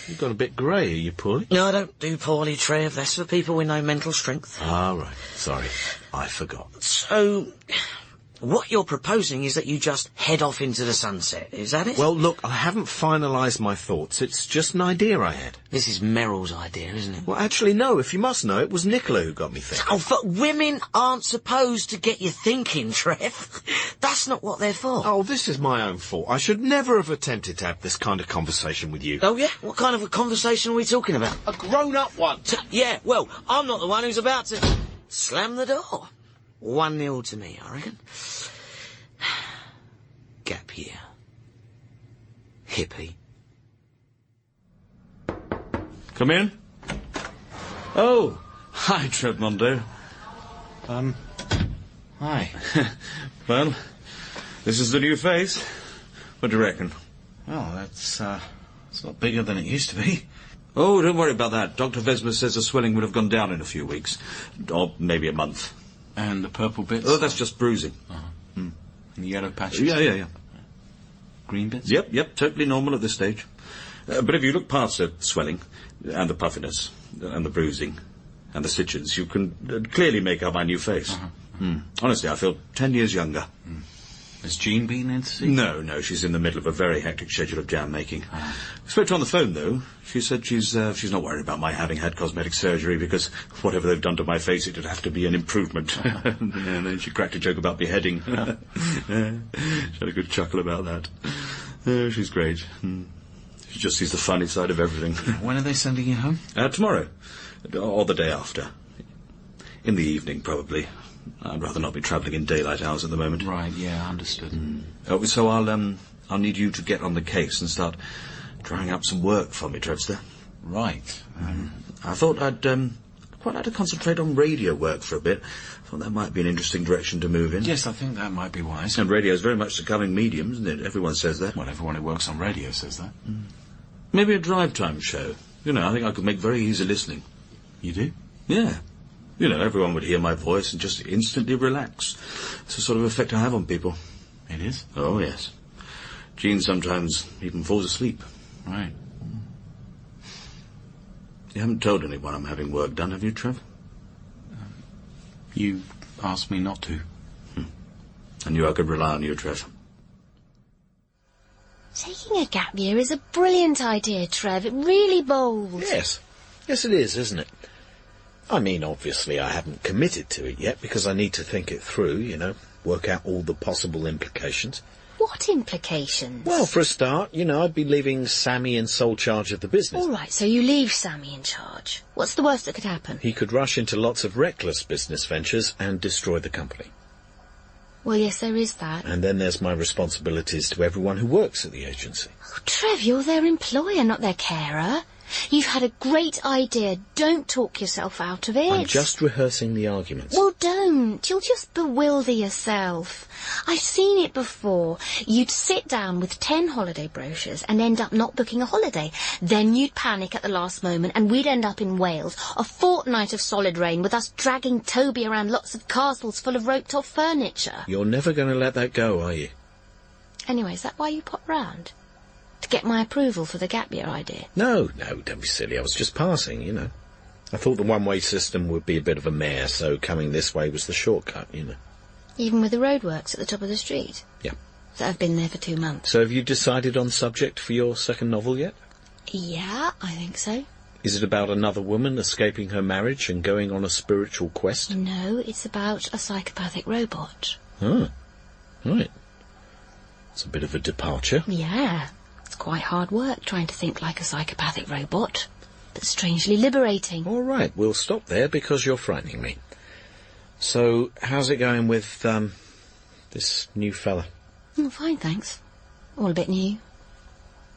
You've gone a bit grey. Are you poorly? No, I don't do poorly, Trev. That's for people with no mental strength. Ah, right. Sorry. I forgot. So... what you're proposing is that you just head off into the sunset, is that it? Well, look, I haven't finalised my thoughts. It's just an idea I had. This is Meryl's idea, isn't it? Well, actually, no. If you must know, it was Nicola who got me thinking. Oh, but women aren't supposed to get you thinking, Trev. That's not what they're for. Oh, this is my own fault. I should never have attempted to have this kind of conversation with you. Oh, yeah? What kind of a conversation are we talking about? A grown-up one. Yeah, well, I'm not the one who's about to slam the door. 1-0 to me, I reckon. Gap year. Hippie. Come in. Oh, hi, Trev Mondo. Hi. Well, this is the new face. What do you reckon? Well, it's a lot bigger than it used to be. Oh, don't worry about that. Dr. Vesma says the swelling would have gone down in a few weeks. Or maybe a month. And the purple bits? Oh, that's just bruising. Uh-huh. And the yellow patches? Yeah. Green bits? Yep, totally normal at this stage. But if you look past the swelling, and the puffiness, and the bruising, and the stitches, you can clearly make out my new face. Uh-huh. Honestly, I feel 10 years younger. Has Jean been in to see? No, she's in the middle of a very hectic schedule of jam making. Spoke to her on the phone, though. She said she's not worried about my having had cosmetic surgery, because whatever they've done to my face, it'd have to be an improvement. And then she cracked a joke about beheading. She had a good chuckle about that. She's great. She just sees the funny side of everything. When are they sending you home? Tomorrow. Or the day after. In the evening, probably. I'd rather not be travelling in daylight hours at the moment. Right, yeah, understood. So I'll need you to get on the case and start drawing up some work for me, Trevster. Right. I thought I'd quite like to concentrate on radio work for a bit. I thought that might be an interesting direction to move in. Yes, I think that might be wise. And radio's very much the coming medium, isn't it? Everyone says that. Well, everyone who works on radio says that. Maybe a drive time show. You know, I think I could make very easy listening. You do? Yeah. You know, everyone would hear my voice and just instantly relax. It's the sort of effect I have on people. It is? Oh, yes. Jean sometimes even falls asleep. Right. You haven't told anyone I'm having work done, have you, Trev? You asked me not to. I knew I could rely on you, Trev. Taking a gap year is a brilliant idea, Trev. It really bold. Yes. Yes, it is, isn't it? I mean, obviously I haven't committed to it yet because I need to think it through, you know, work out all the possible implications. What implications? Well, for a start, you know, I'd be leaving Sammy in sole charge of the business. All right, so you leave Sammy in charge. What's the worst that could happen? He could rush into lots of reckless business ventures and destroy the company. Well, yes, there is that. And then there's my responsibilities to everyone who works at the agency. Oh, Trev, you're their employer, not their carer. You've had a great idea. Don't talk yourself out of it. I'm just rehearsing the arguments. Well, don't. You'll just bewilder yourself. I've seen it before. You'd sit down with 10 holiday brochures and end up not booking a holiday. Then you'd panic at the last moment and we'd end up in Wales, a fortnight of solid rain with us dragging Toby around lots of castles full of roped-off furniture. You're never going to let that go, are you? Anyway, is that why you popped round? To get my approval for the gap year idea? No, don't be silly. I was just passing, you know. I thought the one-way system would be a bit of a mare, so coming this way was the shortcut, you know. Even with the roadworks at the top of the street? Yeah. So I've been there for 2 months. So have you decided on subject for your second novel yet? Yeah, I think so. Is it about another woman escaping her marriage and going on a spiritual quest? No, it's about a psychopathic robot. Oh, right. It's a bit of a departure. Yeah. It's quite hard work trying to think like a psychopathic robot, but strangely liberating. All right, we'll stop there because you're frightening me. So, how's it going with, this new fella? Oh, fine, thanks. All a bit new.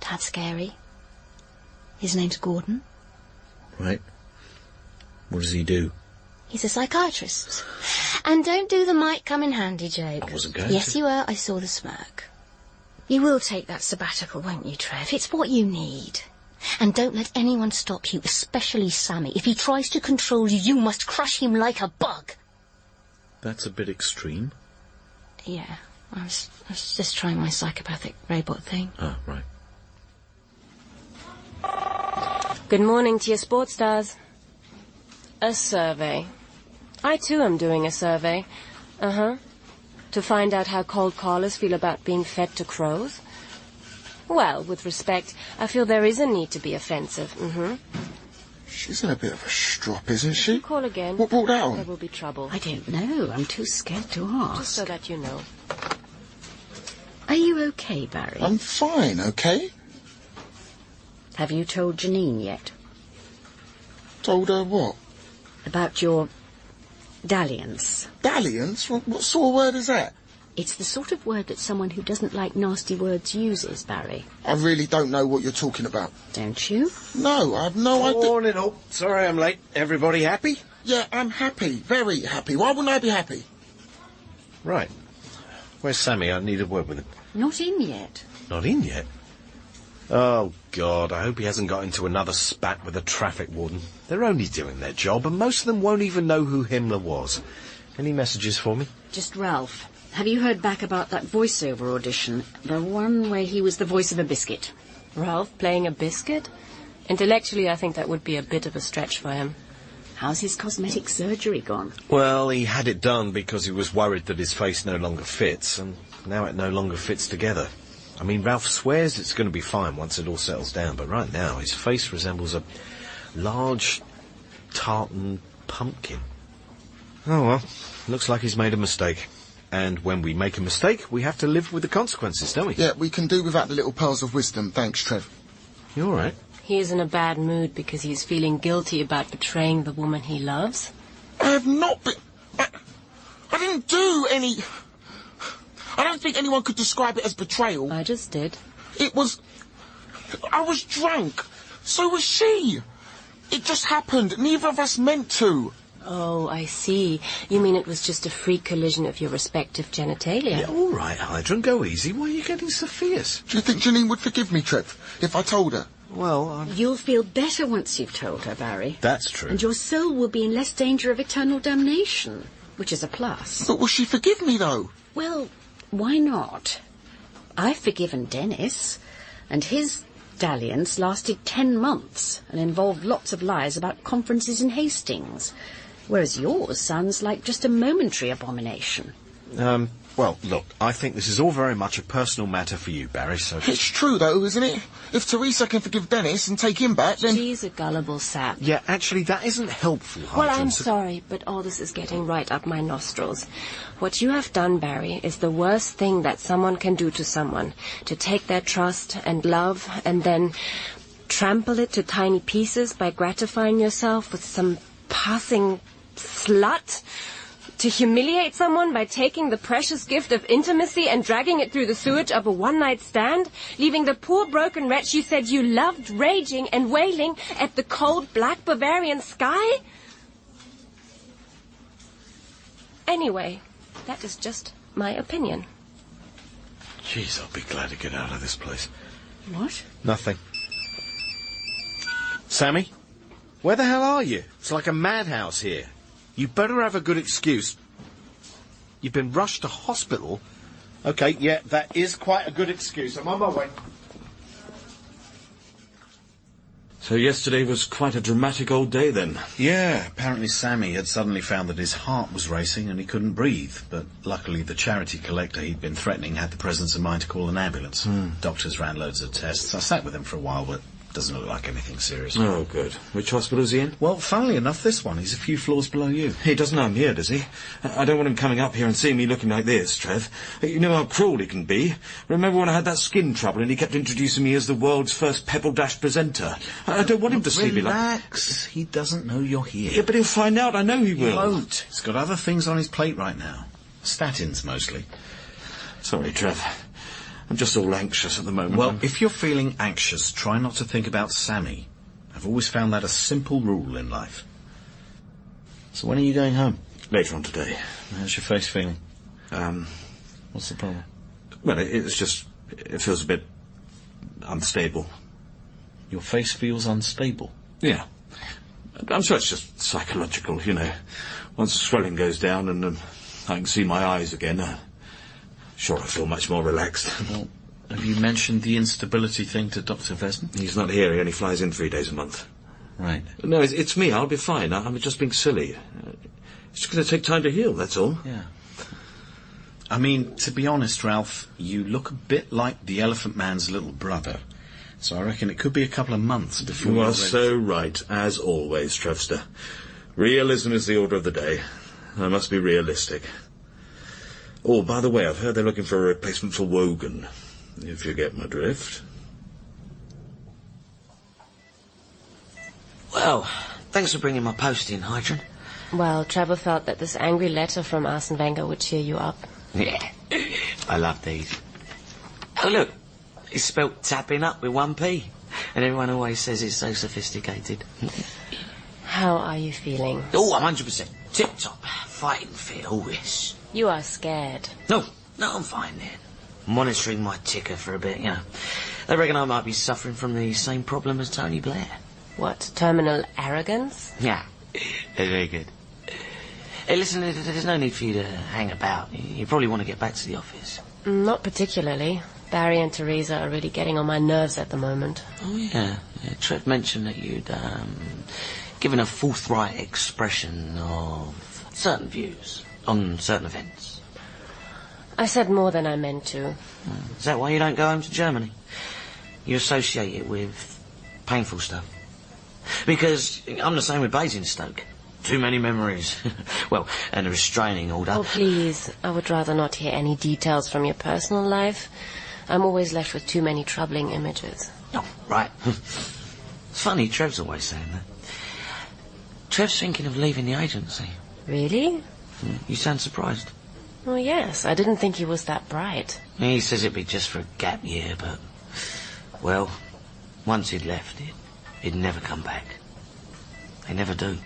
Tad scary. His name's Gordon. Right. What does he do? He's a psychiatrist. And don't do the might come in handy joke. I wasn't going Yes, to. you were. I saw the smirk. You will take that sabbatical, won't you, Trev? It's what you need. And don't let anyone stop you, especially Sammy. If he tries to control you, you must crush him like a bug. That's a bit extreme. Yeah, I was just trying my psychopathic robot thing. Ah, right. Good morning to your sports stars. A survey. I too am doing a survey. To find out how cold callers feel about being fed to crows. Well, with respect, I feel there is a need to be offensive. She's in a bit of a strop, isn't she? Call again. What brought that on? There will be trouble. I don't know. I'm too scared to ask. Just so that you know. Are you okay, Barry? I'm fine, okay? Have you told Janine yet? Told her what? About your dalliance. Dalliance? What sort of word is that? It's the sort of word that someone who doesn't like nasty words uses, Barry. I really don't know what you're talking about. Don't you? No, I have no idea. Morning all. Sorry I'm late. Everybody happy? Yeah, I'm happy. Very happy. Why wouldn't I be happy? Right. Where's Sammy? I need a word with him. Not in yet. Not in yet? Oh, God, I hope he hasn't got into another spat with a traffic warden. They're only doing their job, and most of them won't even know who Himmler was. Any messages for me? Just Ralph. Have you heard back about that voiceover audition? The one where he was the voice of a biscuit. Ralph playing a biscuit? Intellectually, I think that would be a bit of a stretch for him. How's his cosmetic surgery gone? Well, he had it done because he was worried that his face no longer fits, and now it no longer fits together. I mean, Ralph swears it's going to be fine once it all settles down, but right now his face resembles a large tartan pumpkin. Oh well, looks like he's made a mistake. And when we make a mistake, we have to live with the consequences, don't we? Yeah, we can do without the little pearls of wisdom. Thanks, Trev. You all right? He is in a bad mood because he's feeling guilty about betraying the woman he loves. I have not been... I didn't do any... I don't think anyone could describe it as betrayal. I just did. It was... I was drunk. So was she. It just happened. Neither of us meant to. Oh, I see. You mean it was just a freak collision of your respective genitalia? Yeah, all right, Heidrun, go easy. Why are you getting so fierce? Do you think Janine would forgive me, Trev, if I told her? Well, You'll feel better once you've told her, Barry. That's true. And your soul will be in less danger of eternal damnation, which is a plus. But will she forgive me, though? Well, why not? I've forgiven Dennis, and his dalliance lasted 10 months and involved lots of lies about conferences in Hastings, whereas yours sounds like just a momentary abomination. Well, look, I think this is all very much a personal matter for you, Barry, so... It's true, though, isn't it? If Theresa can forgive Dennis and take him back, then... She's a gullible sap. Yeah, actually, that isn't helpful, Heidrun. Well, I'm sorry, but all this is getting right up my nostrils. What you have done, Barry, is the worst thing that someone can do to someone. To take their trust and love and then trample it to tiny pieces by gratifying yourself with some passing slut. To humiliate someone by taking the precious gift of intimacy and dragging it through the sewage of a one-night stand, leaving the poor broken wretch you said you loved raging and wailing at the cold black Bavarian sky? Anyway, that is just my opinion. Jeez, I'll be glad to get out of this place. What? Nothing. Sammy? Where the hell are you? It's like a madhouse here. You better have a good excuse. You've been rushed to hospital? Okay, yeah, that is quite a good excuse. I'm on my way. So yesterday was quite a dramatic old day then. Yeah, apparently Sammy had suddenly found that his heart was racing and he couldn't breathe. But luckily the charity collector he'd been threatening had the presence of mind to call an ambulance. Doctors ran loads of tests. I sat with him for a while, but doesn't look like anything serious. Oh, good. Which hospital is he in? Well, funnily enough, this one. He's a few floors below you. He doesn't know I'm here, does he? I don't want him coming up here and seeing me looking like this, Trev. You know how cruel he can be. Remember when I had that skin trouble and he kept introducing me as the world's first Pebble Dash presenter? I don't want him to see me like... Relax. He doesn't know you're here. Yeah, but he'll find out. I know he will. He won't. He's got other things on his plate right now. Statins, mostly. Sorry, Trev. I'm just all anxious at the moment. Well, if you're feeling anxious, try not to think about Sammy. I've always found that a simple rule in life. So when are you going home? Later on today. How's your face feeling? What's the problem? Well, it's just... It feels a bit... unstable. Your face feels unstable? Yeah. I'm sure it's just psychological, you know. Once the swelling goes down and I can see my eyes again... Sure, I feel much more relaxed. Well, have you mentioned the instability thing to Dr. Vesman? He's not here. He only flies in 3 days a month. Right. No, it's me. I'll be fine. I'm just being silly. It's just going to take time to heal, that's all. Yeah. I mean, to be honest, Ralph, you look a bit like the Elephant Man's little brother. So I reckon it could be a couple of months before You are so right, as always, Trevster. Realism is the order of the day. I must be realistic. Oh, by the way, I've heard they're looking for a replacement for Wogan, if you get my drift. Well, thanks for bringing my post in, Heidrun. Well, Trevor felt that this angry letter from Arsene Wenger would cheer you up. Yeah, I love these. Oh, look, it's spelt tapping up with 1 P. And everyone always says it's so sophisticated. How are you feeling? Oh, I'm 100% tip-top. Fighting fit, all this. You are scared. No, I'm fine then. Monitoring my ticker for a bit, you know. They reckon I might be suffering from the same problem as Tony Blair. What, terminal arrogance? Yeah, very good. Hey, listen, there's no need for you to hang about. You probably want to get back to the office. Not particularly. Barry and Theresa are really getting on my nerves at the moment. Oh, yeah. Trev mentioned that you'd given a forthright expression of certain views on certain events. I said more than I meant to. Is that why you don't go home to Germany? You associate it with painful stuff? Because I'm the same with Basingstoke. Too many memories. Well, and a restraining order. Oh, please. I would rather not hear any details from your personal life. I'm always left with too many troubling images. Oh, right. It's funny, Trev's always saying that. Trev's thinking of leaving the agency. Really? You sound surprised. Oh, yes. I didn't think he was that bright. He says it'd be just for a gap year, but... Well, once he'd left, he'd never come back. They never do.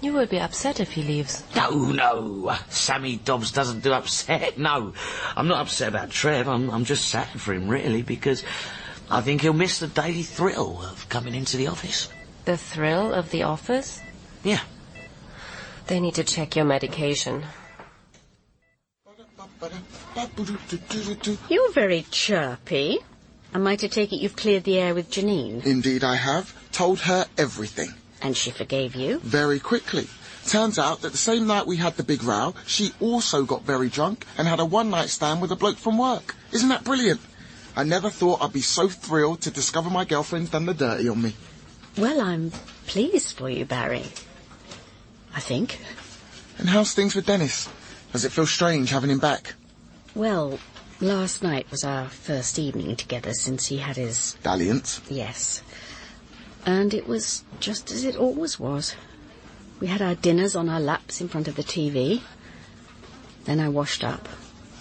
You would be upset if he leaves. No. Sammy Dobbs doesn't do upset. No. I'm not upset about Trev. I'm just sad for him, really, because I think he'll miss the daily thrill of coming into the office. The thrill of the office? Yeah. They need to check your medication. You're very chirpy. Am I to take it you've cleared the air with Janine? Indeed I have. Told her everything. And she forgave you? Very quickly. Turns out that the same night we had the big row, she also got very drunk and had a one-night stand with a bloke from work. Isn't that brilliant? I never thought I'd be so thrilled to discover my girlfriend's done the dirty on me. Well, I'm pleased for you, Barry. I think. And how's things with Dennis? Does it feel strange having him back? Well, last night was our first evening together since he had his... Dalliance? Yes. And it was just as it always was. We had our dinners on our laps in front of the TV. Then I washed up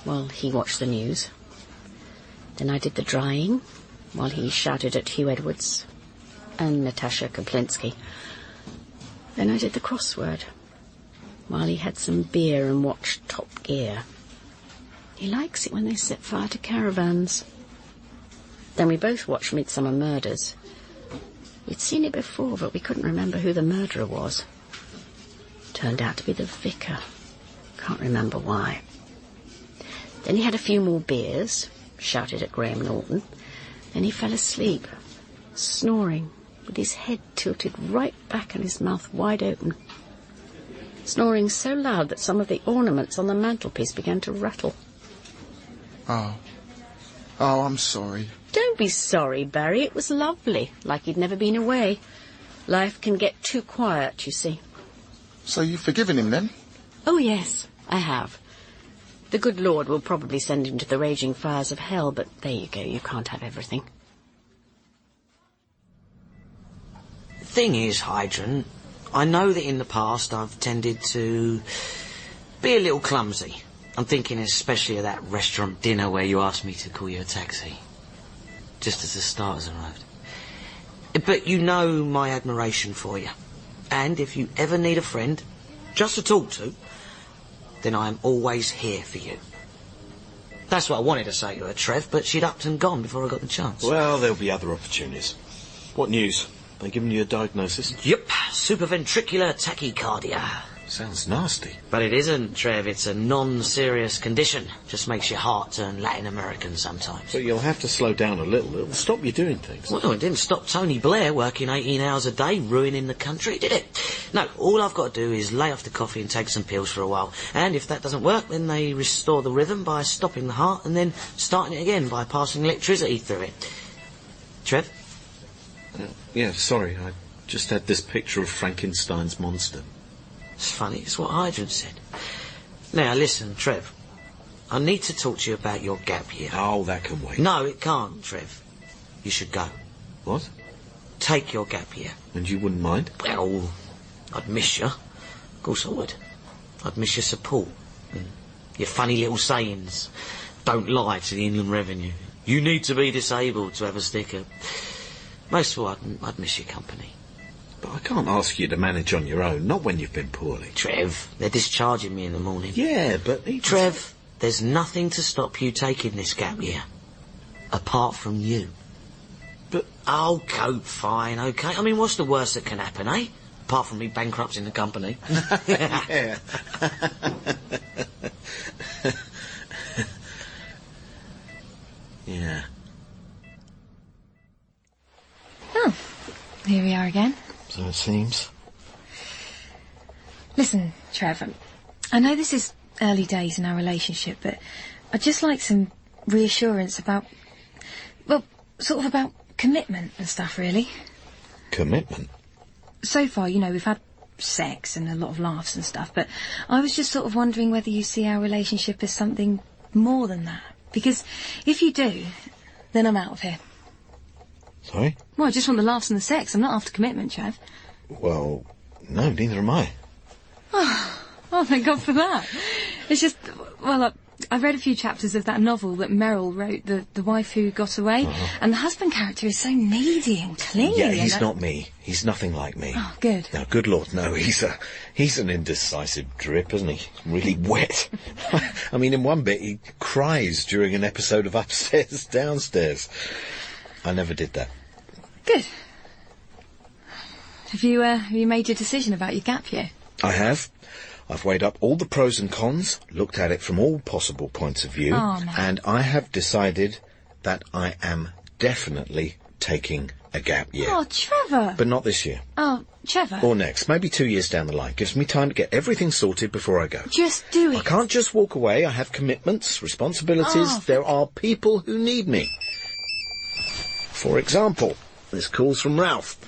while he watched the news. Then I did the drying while he shouted at Hugh Edwards and Natasha Kaplinsky. Then I did the crossword while he had some beer and watched Top Gear. He likes it when they set fire to caravans. Then we both watched Midsummer Murders. We'd seen it before, but we couldn't remember who the murderer was. Turned out to be the vicar. Can't remember why. Then he had a few more beers, shouted at Graham Norton. Then he fell asleep, snoring, with his head tilted right back and his mouth wide open. Snoring so loud that some of the ornaments on the mantelpiece began to rattle. Oh, I'm sorry. Don't be sorry, Barry. It was lovely, like he'd never been away. Life can get too quiet, you see. So you've forgiven him, then? Oh, yes, I have. The good Lord will probably send him to the raging fires of hell, but there you go, you can't have everything. The thing is, Heidrun, I know that in the past I've tended to be a little clumsy. I'm thinking especially of that restaurant dinner where you asked me to call you a taxi, just as the starters arrived. But you know my admiration for you. And if you ever need a friend, just to talk to, then I am always here for you. That's what I wanted to say to her, Trev, but she'd upped and gone before I got the chance. Well, there'll be other opportunities. What news? They given you a diagnosis? Yep, supraventricular tachycardia. Sounds nasty. But it isn't, Trev. It's a non-serious condition. Just makes your heart turn Latin American sometimes. But you'll have to slow down a little. It'll stop you doing things. Well, it didn't stop Tony Blair working 18 hours a day, ruining the country, did it? No, all I've got to do is lay off the coffee and take some pills for a while. And if that doesn't work, then they restore the rhythm by stopping the heart and then starting it again by passing electricity through it. Trev? Yeah, sorry. I just had this picture of Frankenstein's monster. It's funny, it's what Heidrun said. Now, listen, Trev. I need to talk to you about your gap year. Oh, that can wait. No, it can't, Trev. You should go. What? Take your gap year. And you wouldn't mind? Well, I'd miss you. Of course I would. I'd miss your support. And your funny little sayings. Don't lie to the Inland Revenue. You need to be disabled to have a sticker. Most of all, I'd miss your company. But I can't ask you to manage on your own, not when you've been poorly. Trev, they're discharging me in the morning. Yeah, but... Trev, there's nothing to stop you taking this gap year. Apart from you. But... Oh, cope, fine, okay. I mean, what's the worst that can happen, eh? Apart from me bankrupting the company. Yeah. Yeah. Oh, here we are again. So it seems. Listen, Trevor, I know this is early days in our relationship, but I'd just like some reassurance about, well, sort of about commitment and stuff, really. Commitment? So far, you know, we've had sex and a lot of laughs and stuff, but I was just sort of wondering whether you see our relationship as something more than that. Because if you do, then I'm out of here. Sorry? Well, I just want the laughs and the sex. I'm not after commitment, Trev. Well, no, neither am I. Oh, thank God for that. It's just, well, I read a few chapters of that novel that Meryl wrote, The Wife Who Got Away, and the husband character is so needy and clingy. Yeah, he's not me. He's nothing like me. Oh, good. No, good Lord, no. He's an indecisive drip, isn't he? Really wet. I mean, in one bit, he cries during an episode of Upstairs, Downstairs. I never did that. Good. Have you made your decision about your gap year? I have. I've weighed up all the pros and cons, looked at it from all possible points of view, and I have decided that I am definitely taking a gap year. Oh, Trevor! But not this year. Oh, Trevor. Or next. Maybe 2 years down the line. Gives me time to get everything sorted before I go. Just do it. I can't just walk away. I have commitments, responsibilities. Oh. There are people who need me. For example, this call's from Ralph.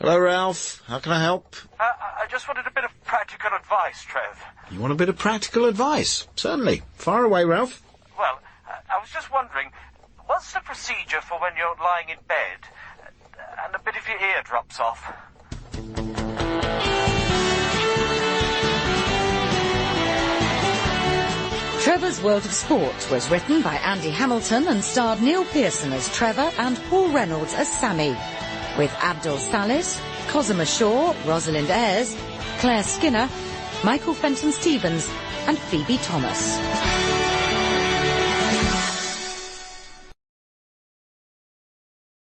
Hello, Ralph. How can I help? I just wanted a bit of practical advice, Trev. You want a bit of practical advice? Certainly. Fire away, Ralph. Well, I was just wondering, what's the procedure for when you're lying in bed and a bit of your ear drops off? Trevor's World of Sport was written by Andy Hamilton and starred Neil Pearson as Trevor and Paul Reynolds as Sammy, with Abdul Salis, Cosima Shaw, Rosalind Ayres, Claire Skinner, Michael Fenton Stevens and Phoebe Thomas.